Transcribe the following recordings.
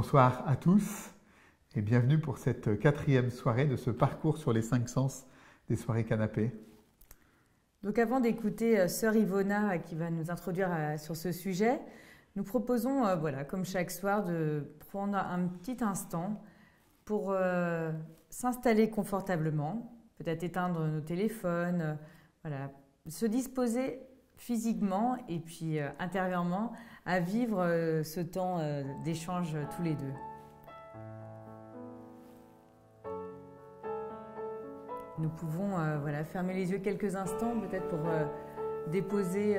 Bonsoir à tous et bienvenue pour cette quatrième soirée de ce parcours sur les 5 sens des soirées canapé. Donc avant d'écouter Sœur Ivona qui va nous introduire sur ce sujet, nous proposons, comme chaque soir, de prendre un petit instant pour s'installer confortablement, peut-être éteindre nos téléphones, se disposer physiquement et puis intérieurement à vivre ce temps d'échange tous les deux. Nous pouvons fermer les yeux quelques instants, peut-être pour déposer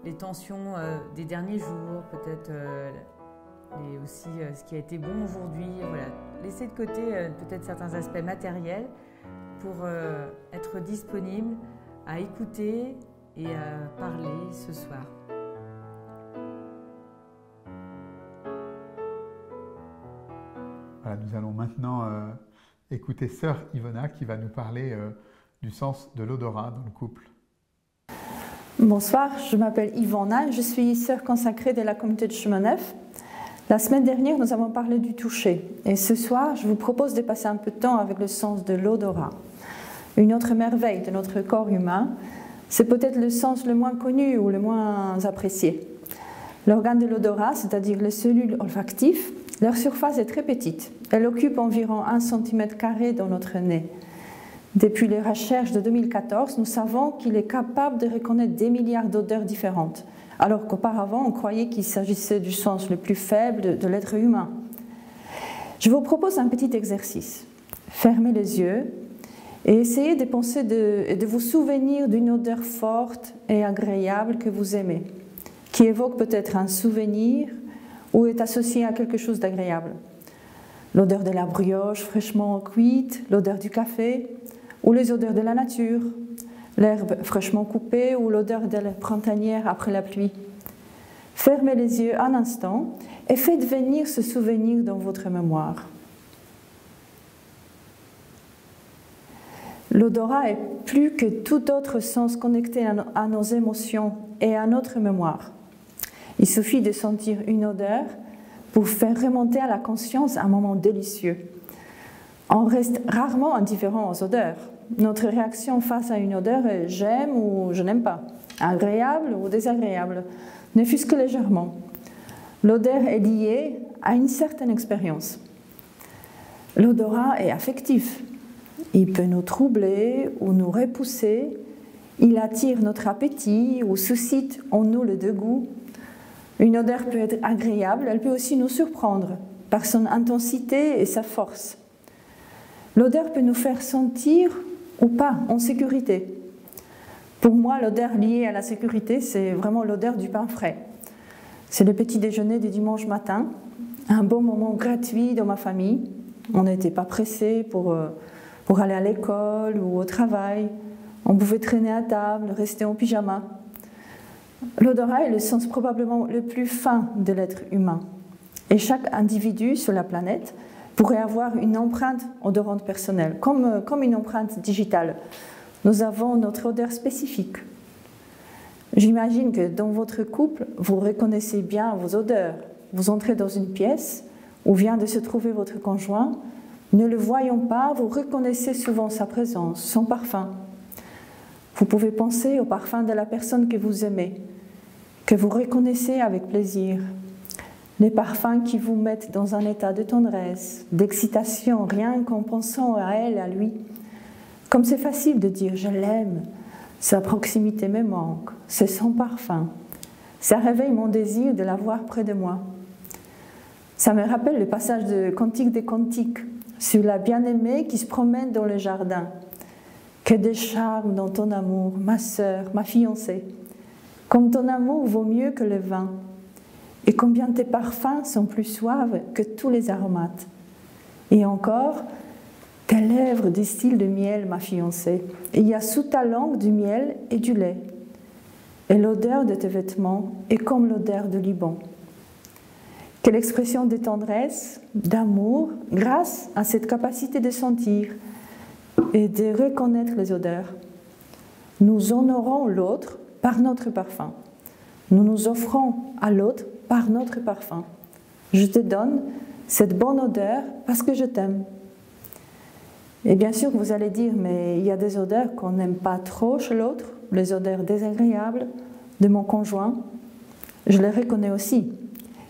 les tensions des derniers jours, peut-être et aussi ce qui a été bon aujourd'hui. Laisser de côté peut-être certains aspects matériels pour être disponible à écouter et à parler ce soir. Voilà, nous allons maintenant écouter Sœur Ivona qui va nous parler du sens de l'odorat dans le couple. Bonsoir, je m'appelle Ivona, je suis sœur consacrée de la communauté de Chemin Neuf. La semaine dernière, nous avons parlé du toucher et ce soir, je vous propose de passer un peu de temps avec le sens de l'odorat. Une autre merveille de notre corps humain, c'est peut-être le sens le moins connu ou le moins apprécié. L'organe de l'odorat, c'est-à-dire les cellules olfactives, leur surface est très petite. Elle occupe environ 1 cm² dans notre nez. Depuis les recherches de 2014, nous savons qu'il est capable de reconnaître des milliards d'odeurs différentes, alors qu'auparavant, on croyait qu'il s'agissait du sens le plus faible de l'être humain. Je vous propose un petit exercice. Fermez les yeux et essayez de penser et de vous souvenir d'une odeur forte et agréable que vous aimez, qui évoque peut-être un souvenir ou est associée à quelque chose d'agréable. L'odeur de la brioche fraîchement cuite, l'odeur du café, ou les odeurs de la nature, l'herbe fraîchement coupée ou l'odeur de la printanière après la pluie. Fermez les yeux un instant et faites venir ce souvenir dans votre mémoire. L'odorat est plus que tout autre sens connecté à nos émotions et à notre mémoire. Il suffit de sentir une odeur pour faire remonter à la conscience un moment délicieux. On reste rarement indifférent aux odeurs. Notre réaction face à une odeur est « j'aime » ou « je n'aime pas », agréable ou désagréable, ne fût-ce que légèrement. L'odeur est liée à une certaine expérience. L'odorat est affectif. Il peut nous troubler ou nous repousser. Il attire notre appétit ou suscite en nous le dégoût. Une odeur peut être agréable, elle peut aussi nous surprendre par son intensité et sa force. L'odeur peut nous faire sentir ou pas en sécurité. Pour moi, l'odeur liée à la sécurité, c'est vraiment l'odeur du pain frais. C'est le petit déjeuner du dimanche matin, un bon moment gratuit dans ma famille. On n'était pas pressé pour aller à l'école ou au travail. On pouvait traîner à table, rester en pyjama. L'odorat est le sens probablement le plus fin de l'être humain. Et chaque individu sur la planète pourrait avoir une empreinte odorante personnelle, comme une empreinte digitale. Nous avons notre odeur spécifique. J'imagine que dans votre couple, vous reconnaissez bien vos odeurs. Vous entrez dans une pièce où vient de se trouver votre conjoint. Ne le voyant pas, vous reconnaissez souvent sa présence, son parfum. Vous pouvez penser au parfum de la personne que vous aimez, que vous reconnaissez avec plaisir. Les parfums qui vous mettent dans un état de tendresse, d'excitation, rien qu'en pensant à elle, à lui. Comme c'est facile de dire « je l'aime », sa proximité me manque, c'est son parfum. Ça réveille mon désir de l'avoir près de moi. Ça me rappelle le passage de Cantique des Cantiques sur la bien-aimée qui se promène dans le jardin. Que de charme dans ton amour, ma sœur, ma fiancée. Comme ton amour vaut mieux que le vin. Et combien tes parfums sont plus suaves que tous les aromates. Et encore, tes lèvres distillent de miel, ma fiancée. Et il y a sous ta langue du miel et du lait. Et l'odeur de tes vêtements est comme l'odeur de Liban. Quelle expression de tendresse, d'amour, grâce à cette capacité de sentir et de reconnaître les odeurs. Nous honorons l'autre par notre parfum. Nous nous offrons à l'autre par notre parfum. Je te donne cette bonne odeur parce que je t'aime. Et bien sûr, vous allez dire, mais il y a des odeurs qu'on n'aime pas trop chez l'autre, les odeurs désagréables de mon conjoint. Je les reconnais aussi.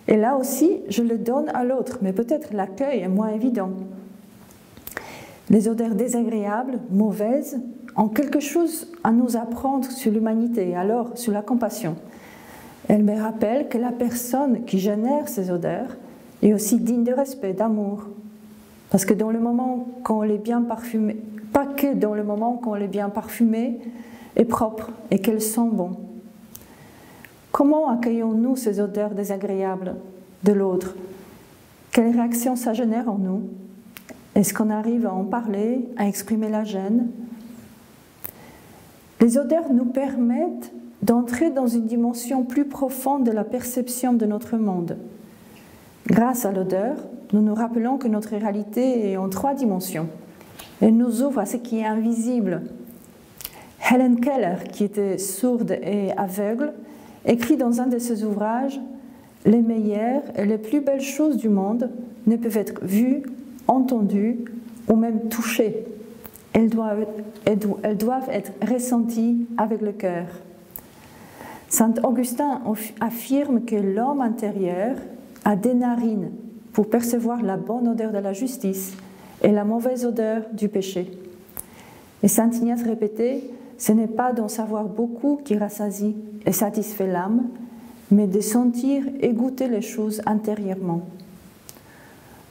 Et là aussi, je les donne à l'autre, mais peut-être l'accueil est moins évident. Les odeurs désagréables, mauvaises, ont quelque chose à nous apprendre sur l'humanité, alors sur la compassion. Elles me rappellent que la personne qui génère ces odeurs est aussi digne de respect, d'amour. Parce que dans le moment qu'on les bien parfumé, pas que dans le moment qu'on les bien parfumé et propre et qu'elles sont bonnes. Comment accueillons-nous ces odeurs désagréables de l'autre? Quelle réaction ça génère en nous? Est-ce qu'on arrive à en parler, à exprimer la gêne? Les odeurs nous permettent d'entrer dans une dimension plus profonde de la perception de notre monde. Grâce à l'odeur, nous nous rappelons que notre réalité est en 3 dimensions. Elle nous ouvre à ce qui est invisible. Helen Keller, qui était sourde et aveugle, écrit dans un de ses ouvrages « Les meilleures et les plus belles choses du monde ne peuvent être vues, entendues ou même touchées. Elles doivent être ressenties avec le cœur. » Saint Augustin affirme que l'homme intérieur a des narines pour percevoir la bonne odeur de la justice et la mauvaise odeur du péché. Et Saint Ignace répétait, ce n'est pas d'en savoir beaucoup qui rassasie et satisfait l'âme, mais de sentir et goûter les choses intérieurement.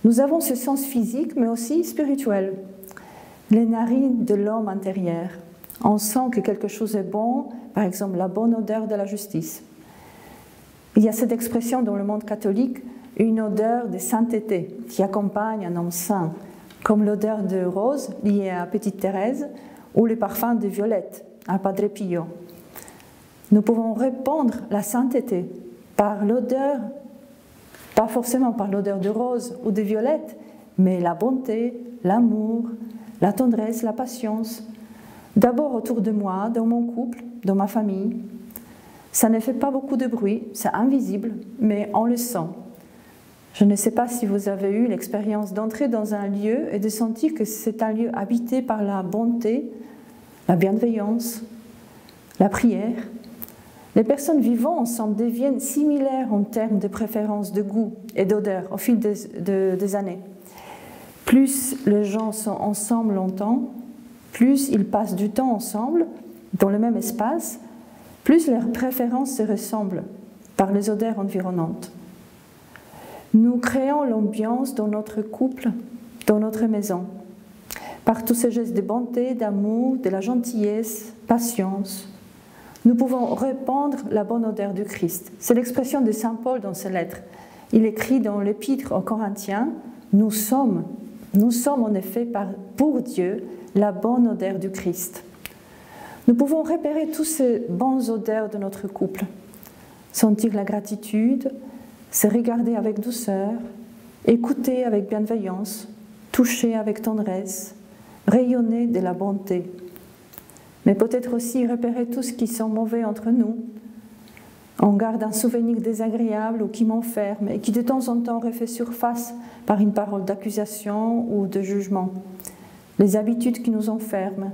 Nous avons ce sens physique, mais aussi spirituel. Les narines de l'homme intérieur. On sent que quelque chose est bon, par exemple la bonne odeur de la justice. Il y a cette expression dans le monde catholique, une odeur de sainteté qui accompagne un homme saint, comme l'odeur de rose liée à Petite Thérèse ou le parfum de violette à Padre Pio. Nous pouvons répandre la sainteté par l'odeur, pas forcément par l'odeur de rose ou de violette, mais la bonté, l'amour, la tendresse, la patience. D'abord autour de moi, dans mon couple, dans ma famille. Ça ne fait pas beaucoup de bruit, c'est invisible, mais on le sent. Je ne sais pas si vous avez eu l'expérience d'entrer dans un lieu et de sentir que c'est un lieu habité par la bonté, la bienveillance, la prière. Les personnes vivant ensemble deviennent similaires en termes de préférences de goût et d'odeur au fil des années. Plus les gens sont ensemble longtemps, plus ils passent du temps ensemble, dans le même espace, plus leurs préférences se ressemblent par les odeurs environnantes. Nous créons l'ambiance dans notre couple, dans notre maison, par tous ces gestes de bonté, d'amour, de la gentillesse, patience. Nous pouvons répandre la bonne odeur du Christ. C'est l'expression de Saint Paul dans ses lettres. Il écrit dans l'Épître aux Corinthiens, nous sommes en effet pour Dieu la bonne odeur du Christ. Nous pouvons repérer toutes ces bonnes odeurs de notre couple, sentir la gratitude, se regarder avec douceur, écouter avec bienveillance, toucher avec tendresse, rayonner de la bonté. Mais peut-être aussi repérer tout ce qui sont mauvais entre nous. On garde un souvenir désagréable ou qui m'enferme et qui de temps en temps refait surface par une parole d'accusation ou de jugement. Les habitudes qui nous enferment,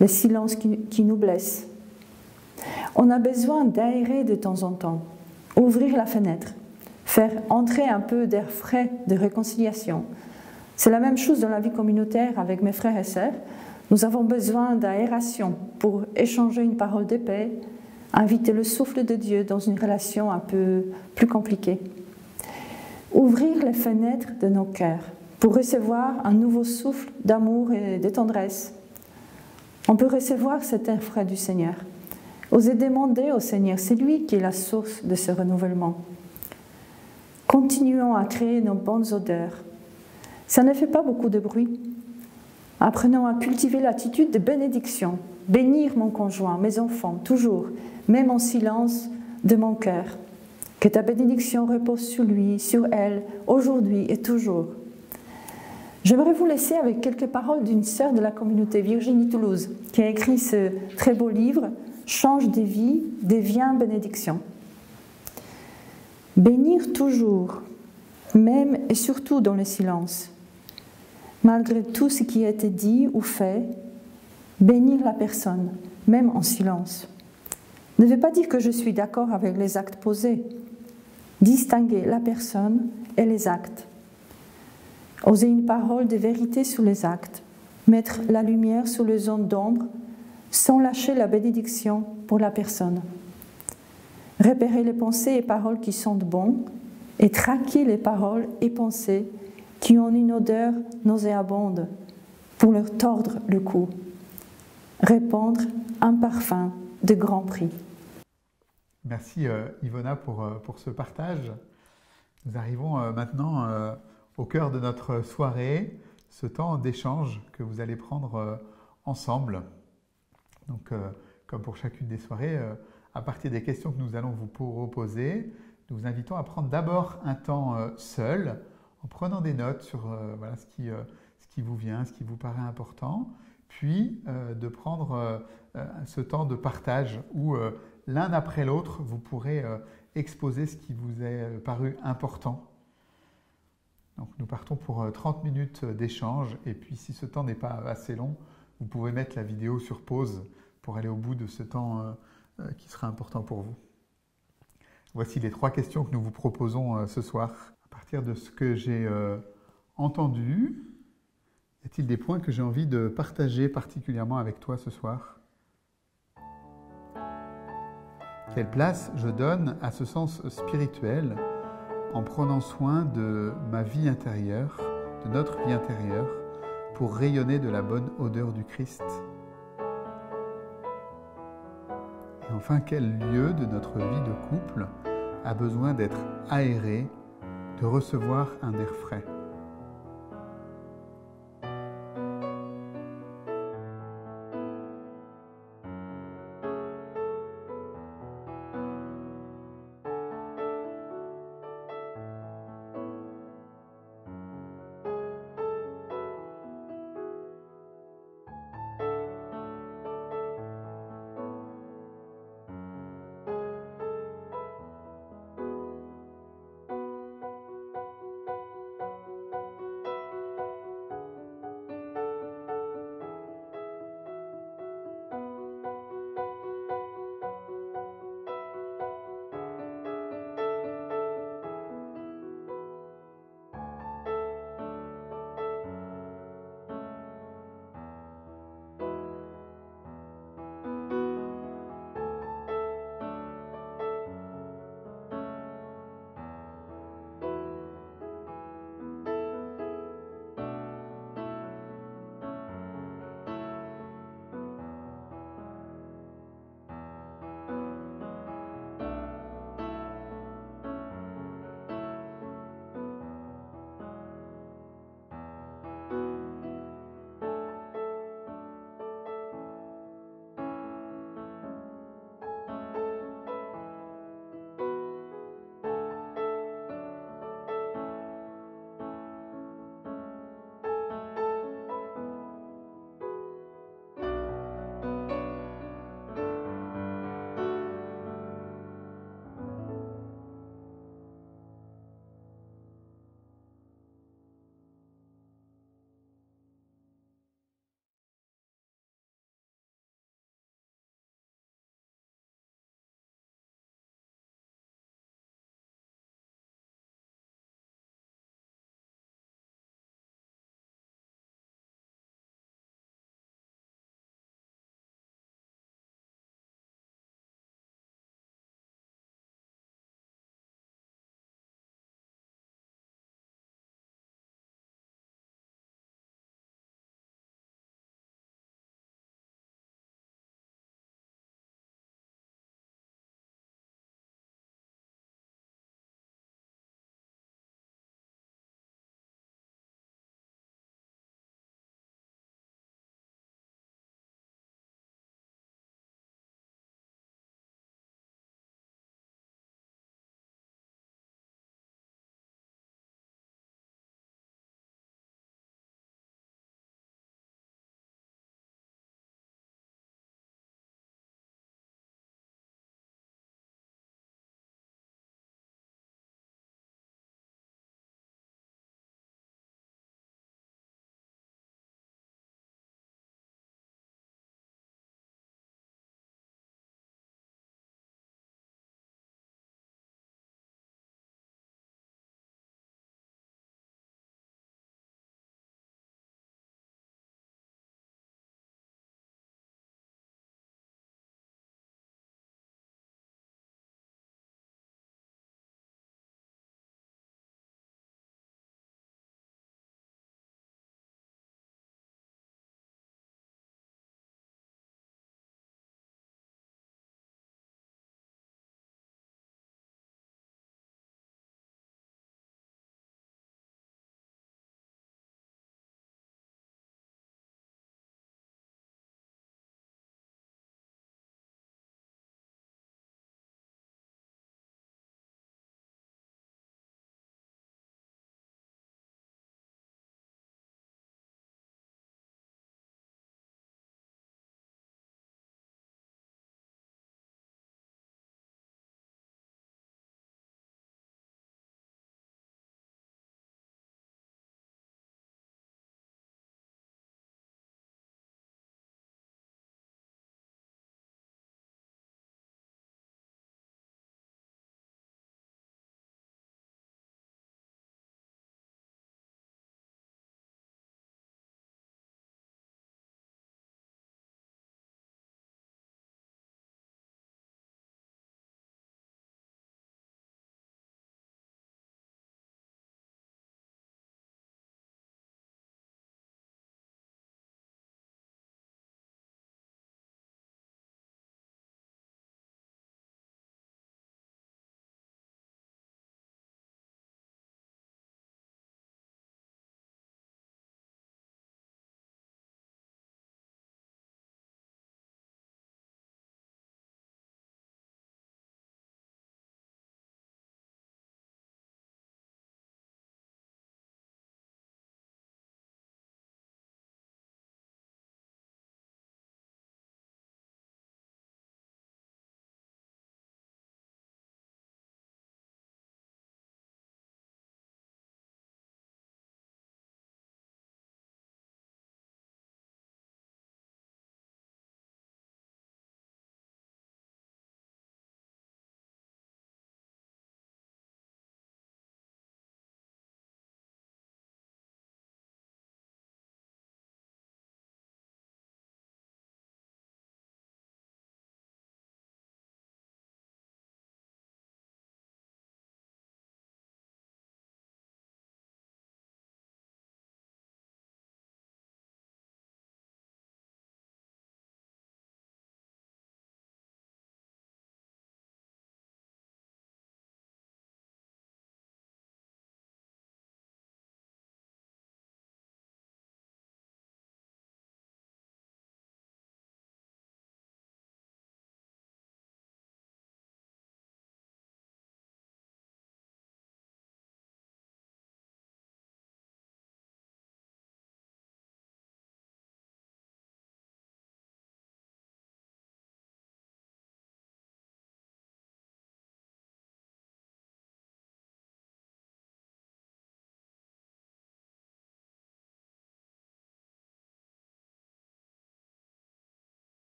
les silences qui nous blessent. On a besoin d'aérer de temps en temps, ouvrir la fenêtre, faire entrer un peu d'air frais de réconciliation. C'est la même chose dans la vie communautaire avec mes frères et sœurs. Nous avons besoin d'aération pour échanger une parole de paix, inviter le souffle de Dieu dans une relation un peu plus compliquée. Ouvrir les fenêtres de nos cœurs pour recevoir un nouveau souffle d'amour et de tendresse. On peut recevoir cet air frais du Seigneur. Osez demander au Seigneur, c'est lui qui est la source de ce renouvellement. Continuons à créer nos bonnes odeurs. Ça ne fait pas beaucoup de bruit. Apprenons à cultiver l'attitude de bénédiction, bénir mon conjoint, mes enfants, toujours, même en silence de mon cœur. Que ta bénédiction repose sur lui, sur elle, aujourd'hui et toujours. J'aimerais vous laisser avec quelques paroles d'une sœur de la communauté, Virginie Toulouse, qui a écrit ce très beau livre « Change des vies, devient bénédiction ». Bénir toujours, même et surtout dans le silence. Malgré tout ce qui a été dit ou fait, bénir la personne, même en silence, ne veut pas dire que je suis d'accord avec les actes posés. Distinguer la personne et les actes. Oser une parole de vérité sur les actes. Mettre la lumière sur les zones d'ombre sans lâcher la bénédiction pour la personne. Repérer les pensées et paroles qui sentent bon et traquer les paroles et pensées qui ont une odeur nauséabonde pour leur tordre le cou. Répandre un parfum de grand prix. Merci Ivona pour ce partage. Nous arrivons maintenant au cœur de notre soirée, ce temps d'échange que vous allez prendre ensemble. Donc, comme pour chacune des soirées, à partir des questions que nous allons vous proposer, nous vous invitons à prendre d'abord un temps seul, en prenant des notes sur voilà, ce qui vous vient, ce qui vous paraît important, puis de prendre ce temps de partage où l'un après l'autre, vous pourrez exposer ce qui vous est paru important. Donc nous partons pour 30 minutes d'échange et puis si ce temps n'est pas assez long, vous pouvez mettre la vidéo sur pause pour aller au bout de ce temps qui sera important pour vous. Voici les 3 questions que nous vous proposons ce soir. À partir de ce que j'ai entendu, y a-t-il des points que j'ai envie de partager particulièrement avec toi ce soir ? Quelle place je donne à ce sens spirituel en prenant soin de ma vie intérieure, de notre vie intérieure, pour rayonner de la bonne odeur du Christ ? Et enfin, quel lieu de notre vie de couple a besoin d'être aéré, de recevoir un air frais ?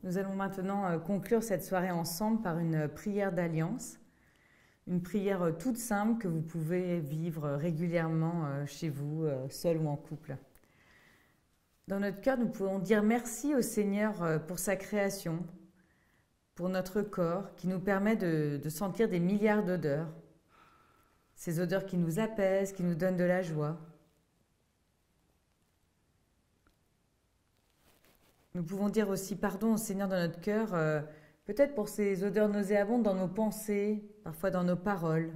Nous allons maintenant conclure cette soirée ensemble par une prière d'alliance, une prière toute simple que vous pouvez vivre régulièrement chez vous, seul ou en couple. Dans notre cœur, nous pouvons dire merci au Seigneur pour sa création, pour notre corps qui nous permet de sentir des milliards d'odeurs, ces odeurs qui nous apaisent, qui nous donnent de la joie. Nous pouvons dire aussi pardon au Seigneur dans notre cœur, peut-être pour ces odeurs nauséabondes dans nos pensées, parfois dans nos paroles.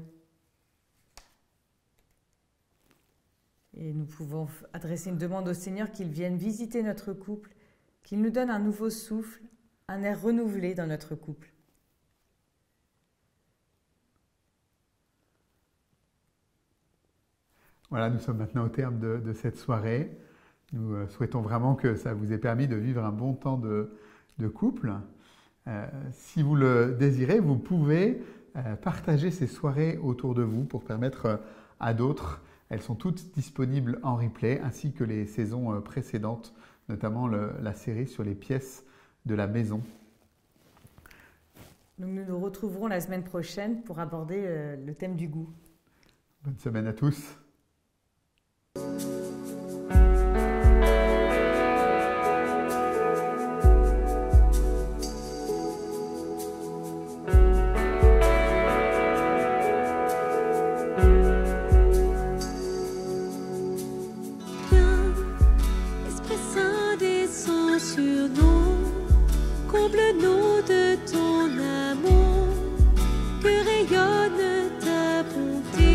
Et nous pouvons adresser une demande au Seigneur qu'il vienne visiter notre couple, qu'il nous donne un nouveau souffle, un air renouvelé dans notre couple. Voilà, nous sommes maintenant au terme de cette soirée. Nous souhaitons vraiment que ça vous ait permis de vivre un bon temps de couple. Si vous le désirez, vous pouvez partager ces soirées autour de vous pour permettre à d'autres. Elles sont toutes disponibles en replay, ainsi que les saisons précédentes, notamment la série sur les pièces de la maison. Donc nous nous retrouverons la semaine prochaine pour aborder le thème du goût. Bonne semaine à tous. Comble-nous de ton amour, que rayonne ta bonté.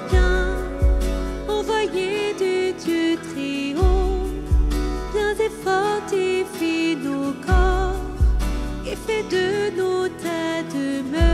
Viens, envoyé du Dieu très haut, viens et fortifie nos corps, et fais de nous ta demeure.